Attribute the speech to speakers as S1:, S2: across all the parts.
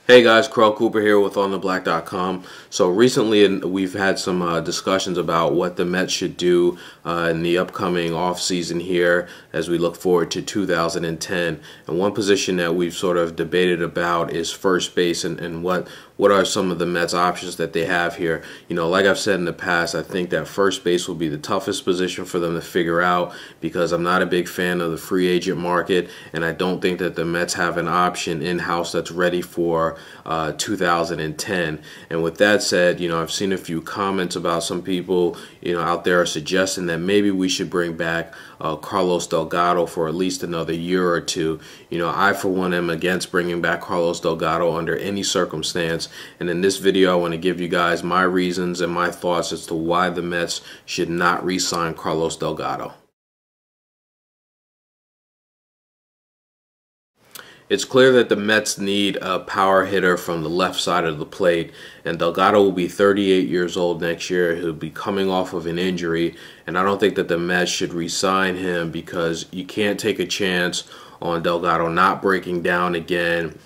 S1: Hey guys, Carl Cooper here with OnTheBlack.com. So recently we've had some discussions about what the Mets should do in the upcoming offseason here as we look forward to 2010. And one position that we've sort of debated about is first base and what are some of the Mets options that they have here. You know, like I've said in the past, I think that first base will be the toughest position for them to figure out because I'm not a big fan of the free agent market, and I don't think that the Mets have an option in-house that's ready for 2010. And with that said, you know, I've seen a few comments about some people, you know, out there suggesting that maybe we should bring back Carlos Delgado for at least another year or two. You know, I for one am against bringing back Carlos Delgado under any circumstance. And in this video, I want to give you guys my reasons and my thoughts as to why the Mets should not re-sign Carlos Delgado. It's clear that the Mets need a power hitter from the left side of the plate, and Delgado will be 38 years old next year. He'll be coming off of an injury, and I don't think that the Mets should re-sign him because you can't take a chance on Delgado not breaking down again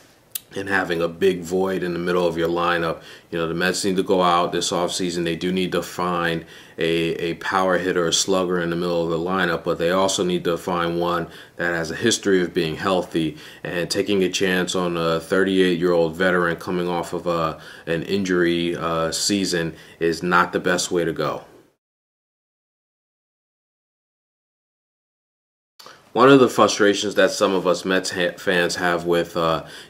S1: and having a big void in the middle of your lineup. You know, the Mets need to go out this offseason. They do need to find a power hitter, a slugger in the middle of the lineup, but they also need to find one that has a history of being healthy, and taking a chance on a 38-year-old veteran coming off of an injury season is not the best way to go. One of the frustrations that some of us Mets fans have with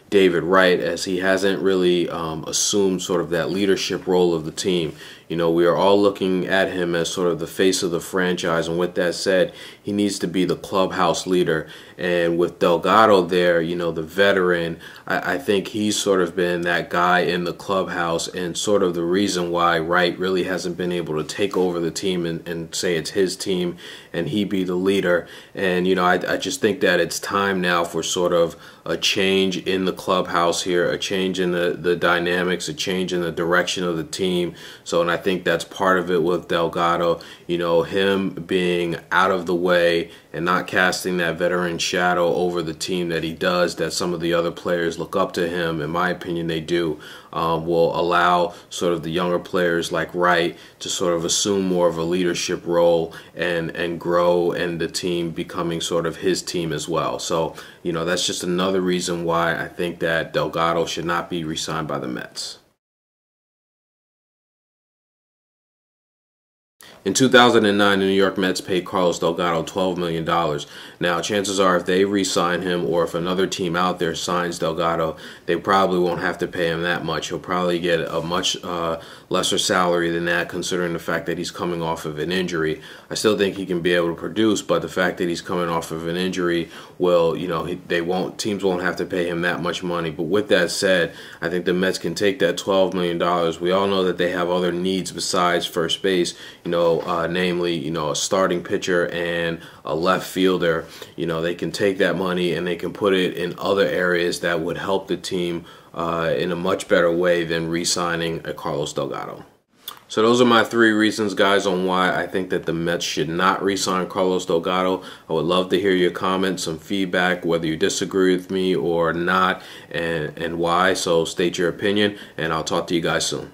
S1: David Wright, as he hasn't really assumed sort of that leadership role of the team. You know, we are all looking at him as sort of the face of the franchise, and with that said, he needs to be the clubhouse leader. And with Delgado there, you know, the veteran, I think he's sort of been that guy in the clubhouse and sort of the reason why Wright really hasn't been able to take over the team and say it's his team and he be the leader. And, you know, I just think that it's time now for sort of a change in the clubhouse here, a change in the dynamics, a change in the direction of the team. So, and I think that's part of it with Delgado, you know, him being out of the way and not casting that veteran shadow over the team that he does, that some of the other players look up to him, in my opinion they do, will allow sort of the younger players like Wright to sort of assume more of a leadership role and grow, and the team becoming sort of his team as well. So, you know, that's just another reason why I think that Delgado should not be re-signed by the Mets. In 2009, the New York Mets paid Carlos Delgado $12 million. Now, chances are if they re-sign him, or if another team out there signs Delgado, they probably won't have to pay him that much. He'll probably get a much lesser salary than that, considering the fact that he's coming off of an injury. I still think he can be able to produce, but the fact that he's coming off of an injury will, you know, teams won't have to pay him that much money. But with that said, I think the Mets can take that $12 million. We all know that they have other needs besides first base, you know, namely, you know, a starting pitcher and a left fielder. You know, they can take that money and they can put it in other areas that would help the team in a much better way than re-signing a Carlos Delgado. So those are my three reasons, guys, on why I think that the Mets should not re-sign Carlos Delgado. I would love to hear your comments, some feedback, whether you disagree with me or not, and why. So state your opinion, and I'll talk to you guys soon.